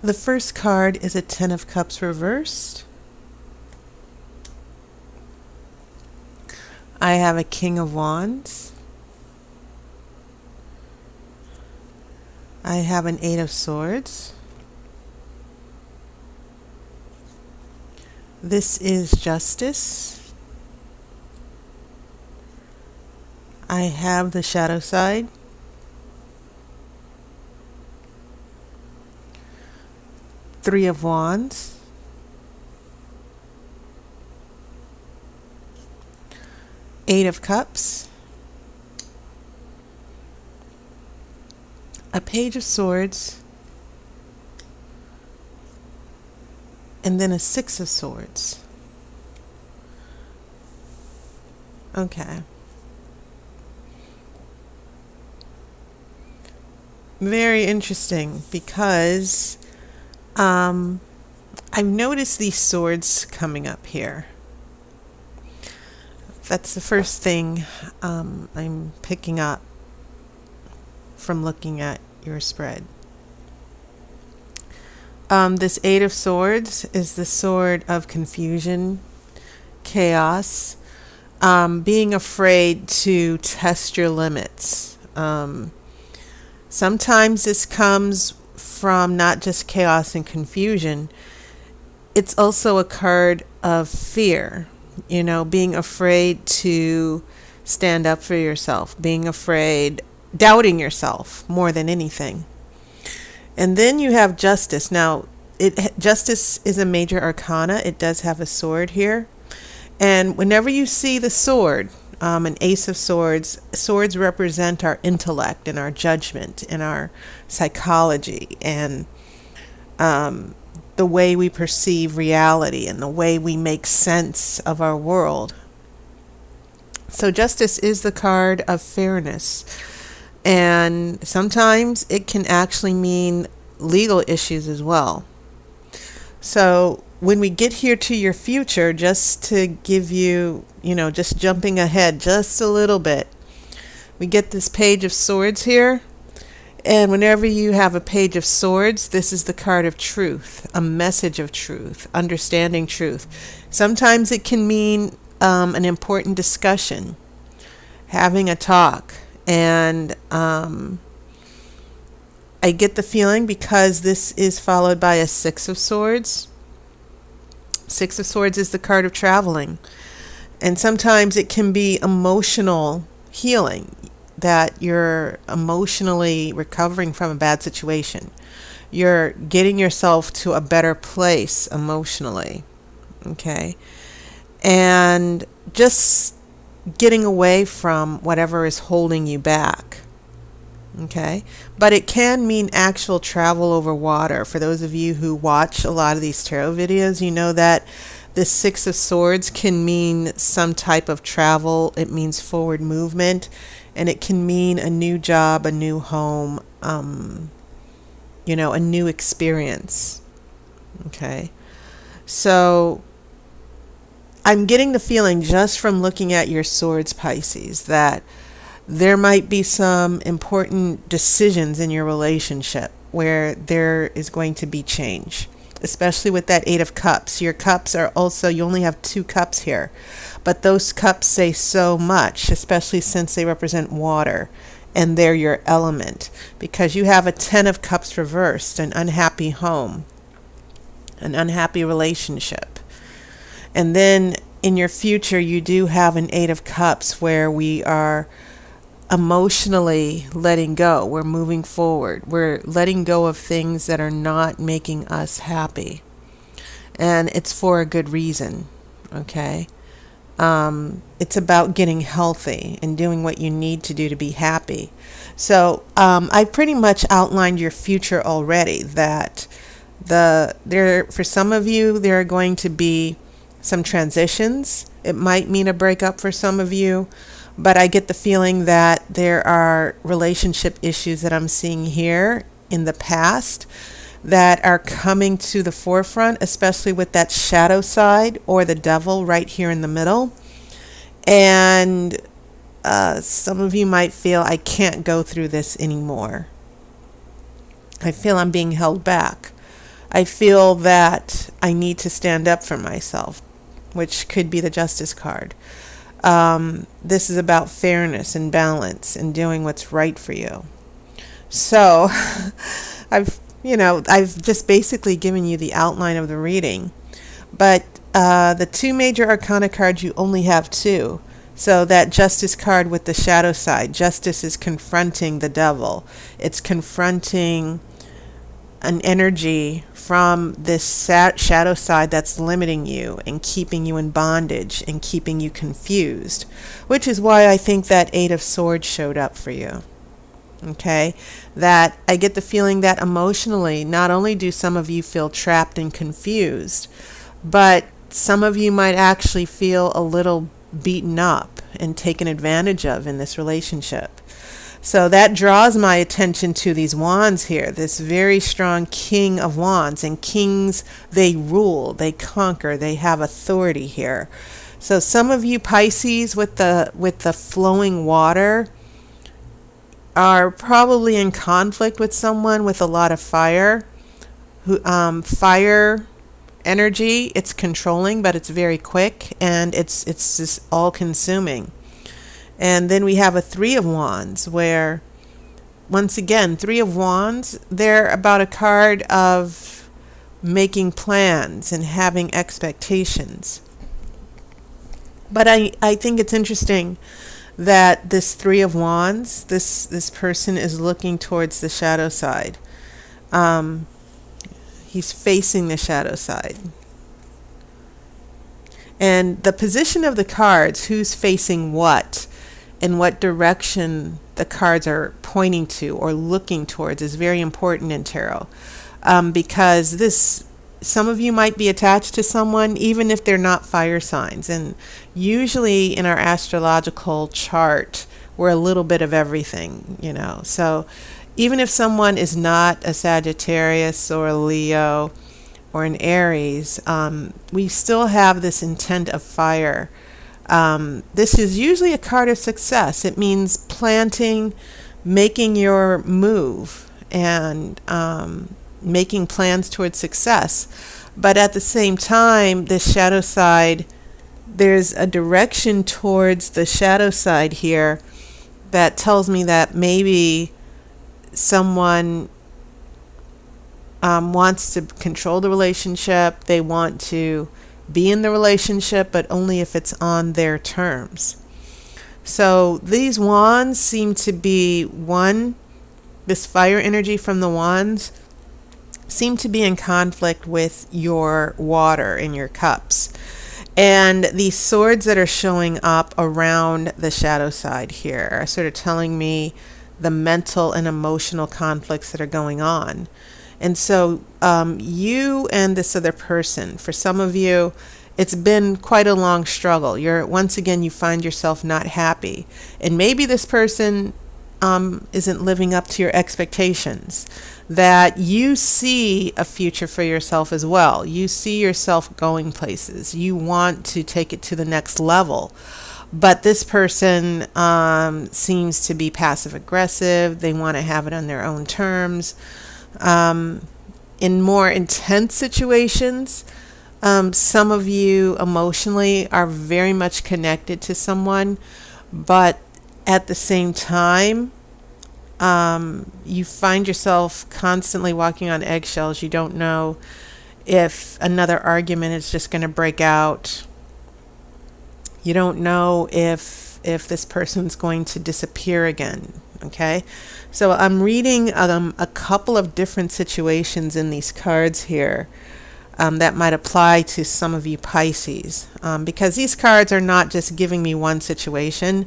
The first card is a Ten of Cups reversed. I have a King of Wands. I have an Eight of Swords. This is Justice. I have the Shadow side. Three of Wands. Eight of Cups. A Page of Swords. And then a Six of Swords. Okay. Very interesting because I've noticed these swords coming up here. That's the first thing I'm picking up from looking at your spread. This Eight of Swords is the sword of confusion, chaos, being afraid to test your limits. Sometimes this comes from not just chaos and confusion, it's also a card of fear, being afraid to stand up for yourself, being afraid, doubting yourself more than anything. And then you have Justice. Now, Justice is a major arcana. It does have a sword here. And whenever you see the sword, an Ace of Swords, swords represent our intellect and our judgment and our psychology and the way we perceive reality and the way we make sense of our world. So Justice is the card of fairness. And sometimes it can actually mean legal issues as well. So when we get here to your future, just to give you, just jumping ahead just a little bit, we get this Page of Swords here. And whenever you have a Page of Swords, this is the card of truth, a message of truth, understanding truth. Sometimes it can mean an important discussion, having a talk. And I get the feeling, because this is followed by a Six of Swords. Six of Swords is the card of traveling. And sometimes it can be emotional healing, that you're emotionally recovering from a bad situation. You're getting yourself to a better place emotionally. Okay? And just getting away from whatever is holding you back. Okay? But it can mean actual travel over water. For those of you who watch a lot of these tarot videos, you know that the Six of Swords can mean some type of travel. It means forward movement, and it can mean a new job, a new home, a new experience. Okay? So I'm getting the feeling, just from looking at your swords, Pisces, that there might be some important decisions in your relationship where there is going to be change, especially with that Eight of Cups. Your cups are also, you only have two cups here, but those cups say so much, especially since they represent water and they're your element, because you have a Ten of Cups reversed, an unhappy home, an unhappy relationship. And then in your future, you do have an Eight of Cups where we are emotionally letting go. We're moving forward. We're letting go of things that are not making us happy. And it's for a good reason. Okay? It's about getting healthy and doing what you need to do to be happy. So I pretty much outlined your future already, that for some of you, there are going to be some transitions. It might mean a breakup for some of you, but I get the feeling that there are relationship issues that I'm seeing here in the past that are coming to the forefront, especially with that shadow side or the devil right here in the middle. And some of you might feel, I can't go through this anymore. I feel I'm being held back. I feel that I need to stand up for myself, which could be the Justice card. This is about fairness and balance and doing what's right for you. So I've just basically given you the outline of the reading. But the two major arcana cards, you only have two. So that Justice card with the shadow side, Justice is confronting the devil. It's confronting an energy from this shadow side that's limiting you and keeping you in bondage and keeping you confused, which is why I think that Eight of Swords showed up for you. Okay, that I get the feeling that emotionally, not only do some of you feel trapped and confused, but some of you might actually feel a little beaten up and taken advantage of in this relationship. So that draws my attention to these wands here, this very strong King of Wands. And kings, they rule, they conquer, they have authority here. So some of you Pisces with the flowing water are probably in conflict with someone with a lot of fire. Fire energy, it's controlling, but it's very quick, and it's just all consuming. And then we have a Three of Wands, where, once again, Three of Wands, they're about a card of making plans and having expectations. But I think it's interesting that this Three of Wands, this person is looking towards the shadow side. He's facing the shadow side. And the position of the cards, who's facing what, and what direction the cards are pointing to or looking towards, is very important in tarot. Because some of you might be attached to someone, even if they're not fire signs. And usually in our astrological chart, we're a little bit of everything, So even if someone is not a Sagittarius or a Leo or an Aries, we still have this intent of fire. This is usually a card of success. It means planting, making your move, and making plans towards success. But at the same time, this shadow side, there's a direction towards the shadow side here that tells me that maybe someone wants to control the relationship. They want to be in the relationship, but only if it's on their terms. So these wands seem to be this fire energy from the wands seem to be in conflict with your water in your cups. And these swords that are showing up around the shadow side here are sort of telling me the mental and emotional conflicts that are going on. And so you and this other person, for some of you, it's been quite a long struggle. Once again, you find yourself not happy. And maybe this person isn't living up to your expectations. That you see a future for yourself as well. You see yourself going places. You want to take it to the next level. But this person seems to be passive aggressive. They want to have it on their own terms. In more intense situations, some of you emotionally are very much connected to someone, but at the same time, you find yourself constantly walking on eggshells. You don't know if another argument is just going to break out. You don't know if this person's going to disappear again. Okay, so I'm reading a couple of different situations in these cards here that might apply to some of you Pisces, because these cards are not just giving me one situation.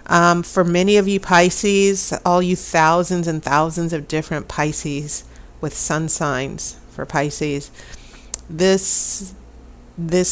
For many of you Pisces, all you thousands and thousands of different Pisces with sun signs for Pisces, this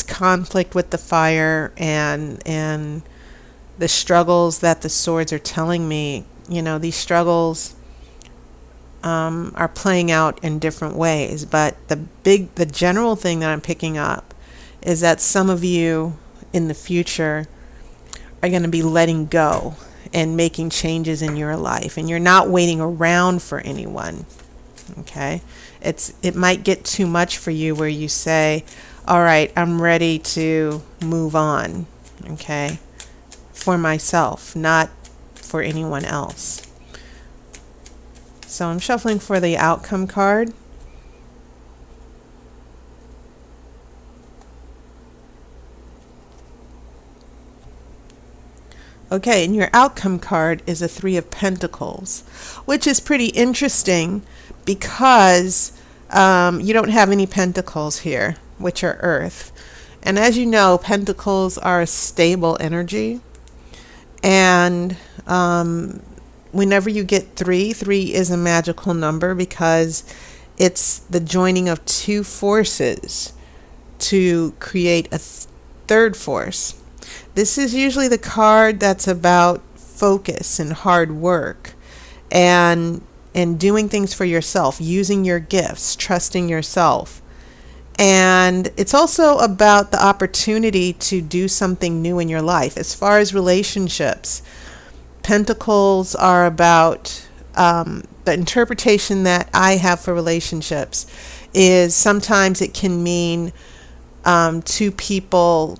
conflict with the fire and the struggles that the swords are telling me, these struggles are playing out in different ways. But the general thing that I'm picking up is that some of you in the future are going to be letting go and making changes in your life, and you're not waiting around for anyone. Okay, it might get too much for you where you say, all right, I'm ready to move on. Okay, for myself, not for anyone else. So I'm shuffling for the outcome card. Okay, and your outcome card is a Three of Pentacles, which is pretty interesting because you don't have any pentacles here, which are earth. And as you know, pentacles are a stable energy. And whenever you get three, three is a magical number because it's the joining of two forces to create a third force. This is usually the card that's about focus and hard work and doing things for yourself, using your gifts, trusting yourself. And it's also about the opportunity to do something new in your life. As far as relationships, pentacles are about the interpretation that I have for relationships is sometimes it can mean two people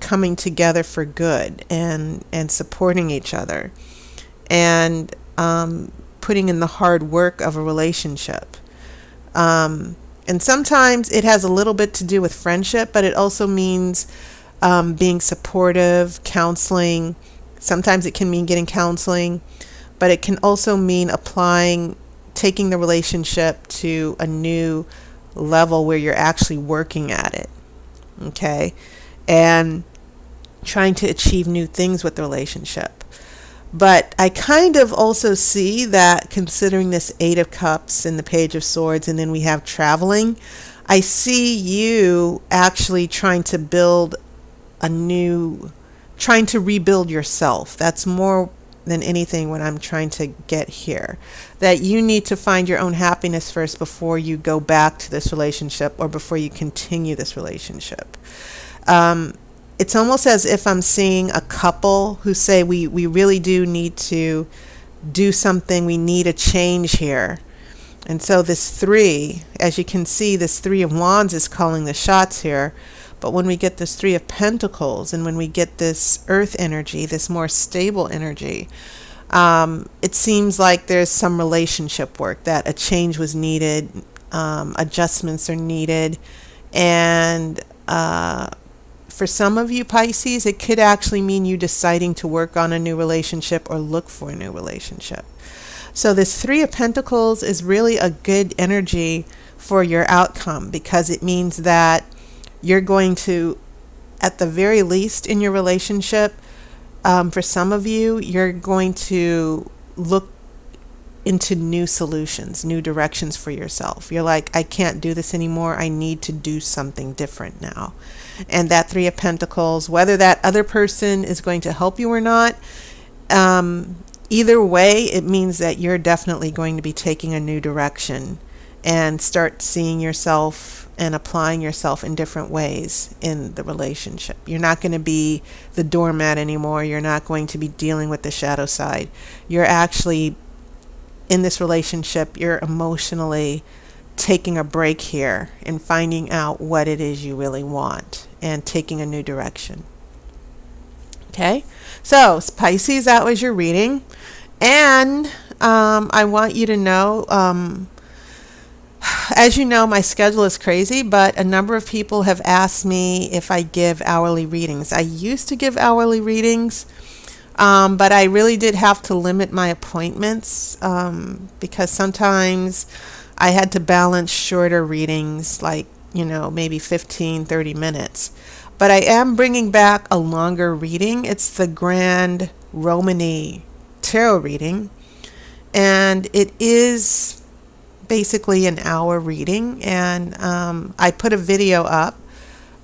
coming together for good and supporting each other and putting in the hard work of a relationship. And sometimes it has a little bit to do with friendship, but it also means being supportive, counseling. Sometimes it can mean getting counseling, but it can also mean taking the relationship to a new level where you're actually working at it. Okay, and trying to achieve new things with the relationship. But I kind of also see that considering this Eight of Cups and the Page of Swords, and then we have traveling, I see you actually trying to rebuild yourself. That's more than anything what I'm trying to get here. That you need to find your own happiness first before you go back to this relationship or before you continue this relationship. It's almost as if I'm seeing a couple who say we really do need to do something. We need a change here. And so this three, as you can see, this Three of Wands is calling the shots here. But when we get this Three of Pentacles and when we get this earth energy, this more stable energy, it seems like there's some relationship work, that a change was needed, adjustments are needed. And for some of you Pisces, it could actually mean you deciding to work on a new relationship or look for a new relationship. So this Three of Pentacles is really a good energy for your outcome because it means that you're going to, at the very least in your relationship, for some of you, you're going to look into new solutions, new directions for yourself. You're like, I can't do this anymore. I need to do something different now. And that Three of Pentacles, whether that other person is going to help you or not, either way, it means that you're definitely going to be taking a new direction and start seeing yourself and applying yourself in different ways in the relationship. You're not going to be the doormat anymore. You're not going to be dealing with the shadow side. You're actually, in this relationship, you're emotionally taking a break here and finding out what it is you really want and taking a new direction. Okay, so Pisces, that was your reading. And I want you to know, as you know, my schedule is crazy, but a number of people have asked me if I give hourly readings. I used to give hourly readings, but I really did have to limit my appointments because sometimes I had to balance shorter readings, like, maybe 15, 30 minutes. But I am bringing back a longer reading. It's the Grand Romany Tarot reading, and it is basically an hour reading, and I put a video up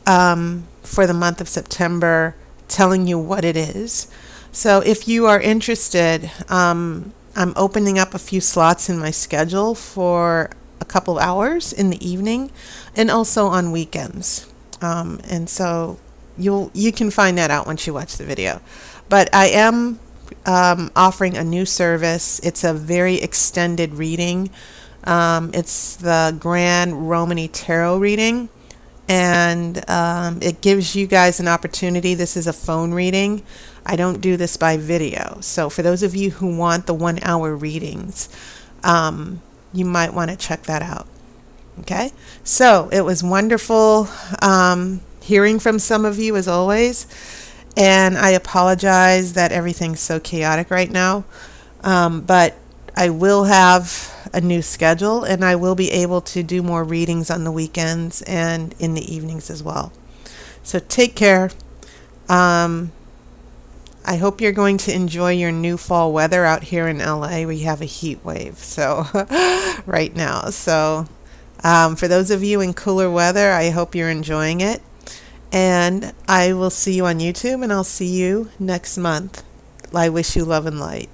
for the month of September telling you what it is. So if you are interested, I'm opening up a few slots in my schedule for a couple of hours in the evening and also on weekends. And so you can find that out once you watch the video. But I am offering a new service. It's a very extended reading. It's the Grand Romany Tarot reading, and it gives you guys an opportunity. This is a phone reading. I don't do this by video. So for those of you who want the 1 hour readings, you might want to check that out. Okay, so it was wonderful hearing from some of you as always, and I apologize that everything's so chaotic right now, but I will have a new schedule, and I will be able to do more readings on the weekends and in the evenings as well. So take care. I hope you're going to enjoy your new fall weather out here in LA. We have a heat wave so right now. So for those of you in cooler weather, I hope you're enjoying it. And I will see you on YouTube, and I'll see you next month. I wish you love and light.